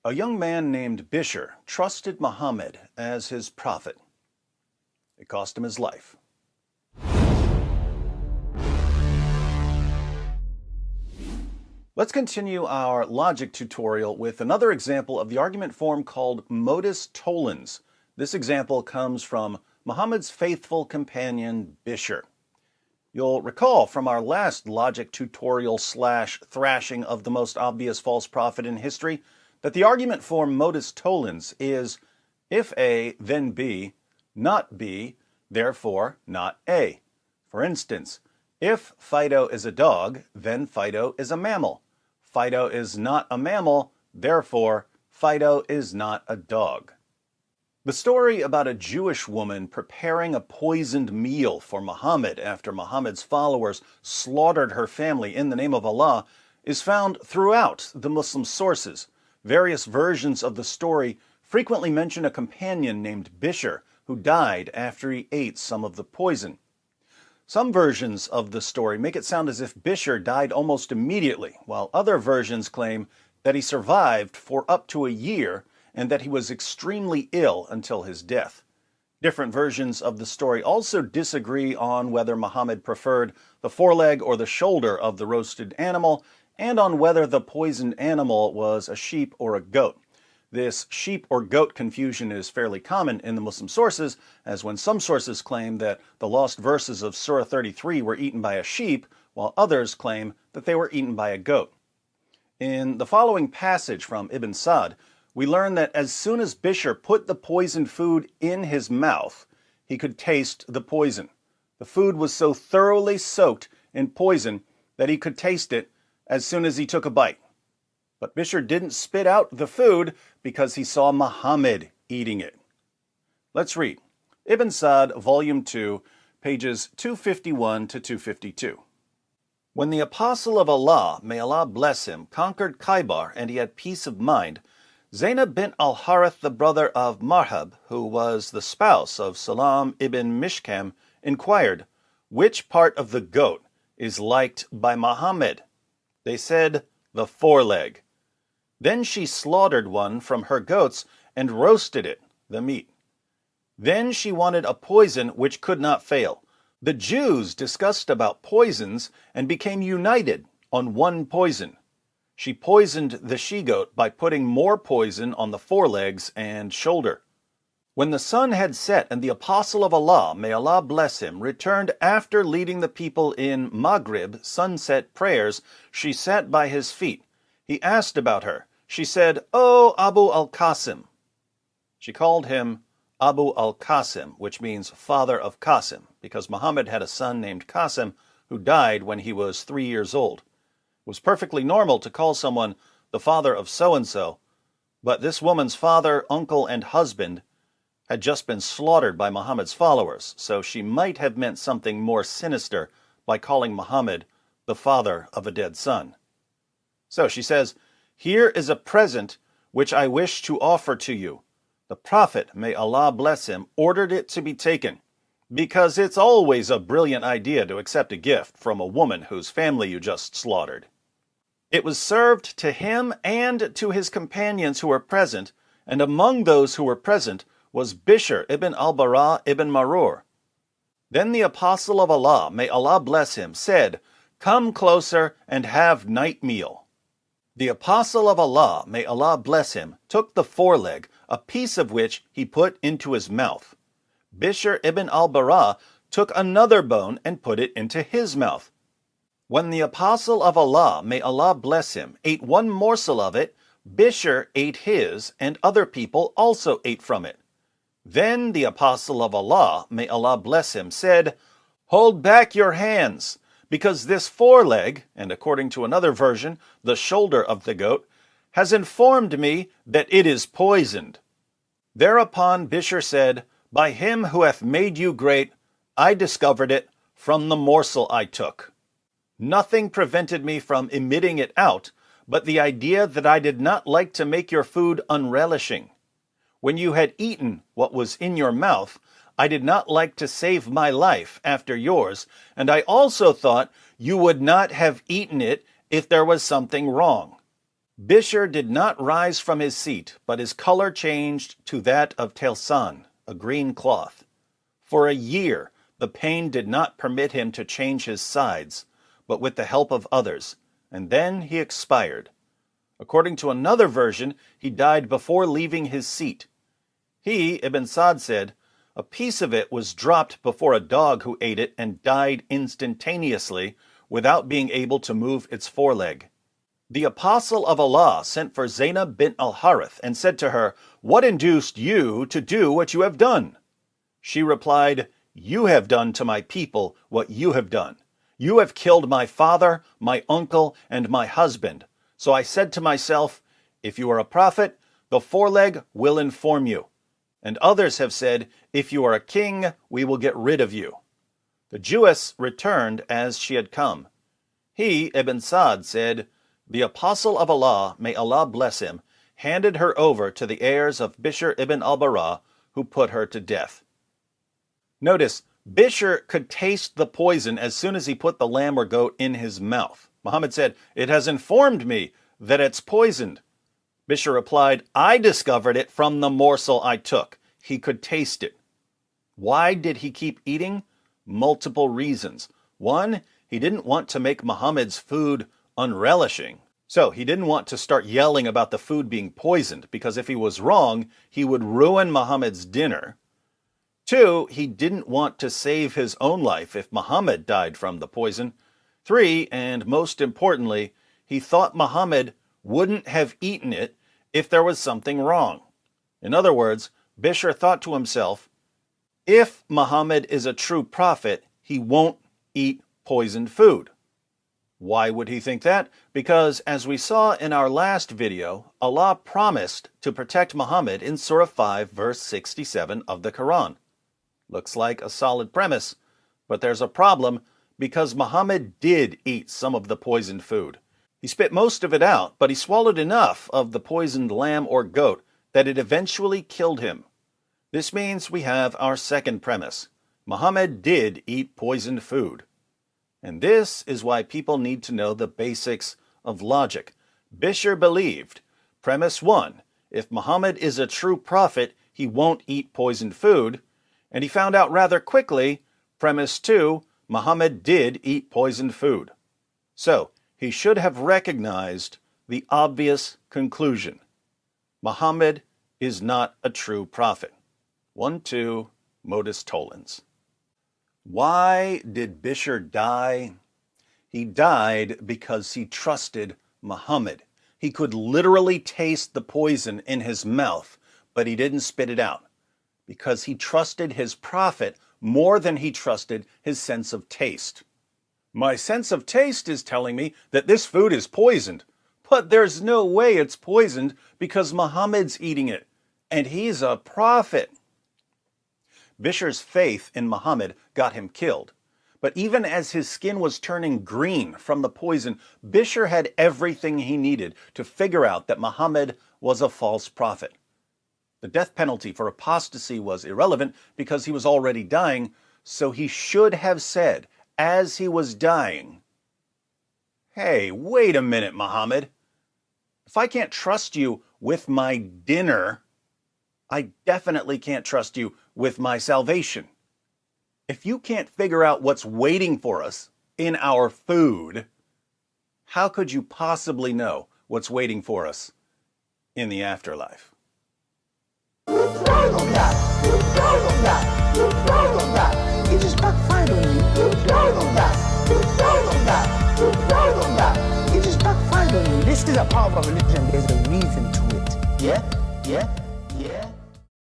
A young man named Bishr trusted Muhammad as his prophet. It cost him his life. Let's continue our logic tutorial with another example of the argument form called modus tollens. This example comes from Muhammad's faithful companion Bishr. You'll recall from our last logic tutorial / thrashing of the most obvious false prophet in history that the argument form modus tollens is if A, then B, not B, therefore not A. For instance, if Fido is a dog, then Fido is a mammal. Fido is not a mammal, therefore Fido is not a dog. The story about a Jewish woman preparing a poisoned meal for Muhammad after Muhammad's followers slaughtered her family in the name of Allah is found throughout the Muslim sources. Various versions of the story frequently mention a companion named Bishr who died after he ate some of the poison. Some versions of the story make it sound as if Bishr died almost immediately, while other versions claim that he survived for up to a year and that he was extremely ill until his death. Different versions of the story also disagree on whether Muhammad preferred the foreleg or the shoulder of the roasted animal, and on whether the poisoned animal was a sheep or a goat. This sheep or goat confusion is fairly common in the Muslim sources, as when some sources claim that the lost verses of Surah 33 were eaten by a sheep, while others claim that they were eaten by a goat. In the following passage from Ibn Sa'd, we learn that as soon as Bishr put the poisoned food in his mouth, he could taste the poison. The food was so thoroughly soaked in poison that he could taste it as soon as he took a bite. But Bishr didn't spit out the food because he saw Muhammad eating it. Let's read. Ibn Sa'd, Volume 2, pages 251 to 252. When the Apostle of Allah, may Allah bless him, conquered Khaybar and he had peace of mind, Zainab bint al-Harith, the brother of Marhab, who was the spouse of Salam ibn Mishkam, inquired, "Which part of the goat is liked by Muhammad?" They said, "The foreleg." Then she slaughtered one from her goats and roasted it, the meat. Then she wanted a poison which could not fail. The Jews discussed about poisons and became united on one poison. She poisoned the she-goat by putting more poison on the forelegs and shoulder. When the sun had set and the Apostle of Allah, may Allah bless him, returned after leading the people in Maghrib sunset prayers, she sat by his feet. He asked about her. She said, "O Abu al-Qasim." She called him Abu al-Qasim, which means father of Qasim, because Muhammad had a son named Qasim who died when he was 3 years old. It was perfectly normal to call someone the father of so-and-so, but this woman's father, uncle, and husband had just been slaughtered by Muhammad's followers, so she might have meant something more sinister by calling Muhammad the father of a dead son. So she says, "Here is a present which I wish to offer to you." The Prophet, may Allah bless him, ordered it to be taken, because it's always a brilliant idea to accept a gift from a woman whose family you just slaughtered. It was served to him and to his companions who were present, and among those who were present was Bishr ibn al-Bara ibn Marur. Then the Apostle of Allah, may Allah bless him, said, "Come closer and have night meal." The Apostle of Allah, may Allah bless him, took the foreleg, a piece of which he put into his mouth. Bishr ibn al-Bara took another bone and put it into his mouth. When the Apostle of Allah, may Allah bless him, ate one morsel of it, Bishr ate his, and other people also ate from it. Then the Apostle of Allah, may Allah bless him, said, "Hold back your hands, because this foreleg," and according to another version, the shoulder of the goat, "has informed me that it is poisoned." Thereupon Bishr said, "By him who hath made you great, I discovered it from the morsel I took. Nothing prevented me from emitting it out, but the idea that I did not like to make your food unrelishing. When you had eaten what was in your mouth, I did not like to save my life after yours, and I also thought you would not have eaten it if there was something wrong. Bishr did not rise from his seat, but his color changed to that of telsan, a green cloth. For a year, the pain did not permit him to change his sides, but with the help of others, and then he expired. According to another version, he died before leaving his seat. He, Ibn Sa'd said, a piece of it was dropped before a dog who ate it and died instantaneously without being able to move its foreleg. The apostle of Allah sent for Zainab bint al-Harith and said to her, "What induced you to do what you have done?" She replied, "You have done to my people what you have done. You have killed my father, my uncle, and my husband. So I said to myself, if you are a prophet, the foreleg will inform you. And others have said, if you are a king, we will get rid of you." The Jewess returned as she had come. He, Ibn Sa'd, said, "The apostle of Allah, may Allah bless him, handed her over to the heirs of Bishr ibn al-Bara, who put her to death." Notice, Bishr could taste the poison as soon as he put the lamb or goat in his mouth. Muhammad said, "It has informed me that it's poisoned." Bishr replied, "I discovered it from the morsel I took." He could taste it. Why did he keep eating? Multiple reasons. One, he didn't want to make Muhammad's food unrelishing. So he didn't want to start yelling about the food being poisoned, because if he was wrong, he would ruin Muhammad's dinner. Two, he didn't want to save his own life if Muhammad died from the poison. Three, and most importantly, he thought Muhammad wouldn't have eaten it if there was something wrong. In other words, Bishr thought to himself, if Muhammad is a true prophet, he won't eat poisoned food. Why would he think that? Because, as we saw in our last video, Allah promised to protect Muhammad in Surah 5, verse 67 of the Quran. Looks like a solid premise, but there's a problem because Muhammad did eat some of the poisoned food. He spit most of it out, but he swallowed enough of the poisoned lamb or goat that it eventually killed him. This means we have our second premise. Muhammad did eat poisoned food. And this is why people need to know the basics of logic. Bishr believed, premise 1, if Muhammad is a true prophet, he won't eat poisoned food. And he found out rather quickly, premise 2, Muhammad did eat poisoned food. So, he should have recognized the obvious conclusion. Muhammad is not a true prophet. 1, 2, modus tollens. Why did Bishr die? He died because he trusted Muhammad. He could literally taste the poison in his mouth, but he didn't spit it out, because he trusted his prophet more than he trusted his sense of taste. My sense of taste is telling me that this food is poisoned, but there's no way it's poisoned because Muhammad's eating it, and he's a prophet. Bishr's faith in Muhammad got him killed. But even as his skin was turning green from the poison, Bishr had everything he needed to figure out that Muhammad was a false prophet. The death penalty for apostasy was irrelevant because he was already dying, so he should have said, as he was dying, "Hey, wait a minute, Muhammad. If I can't trust you with my dinner, I definitely can't trust you with my salvation. If you can't figure out what's waiting for us in our food, how could you possibly know what's waiting for us in the afterlife?" It just backfired on me. It just backfired on me. This is a part of a religion. There's a reason to it. Yeah?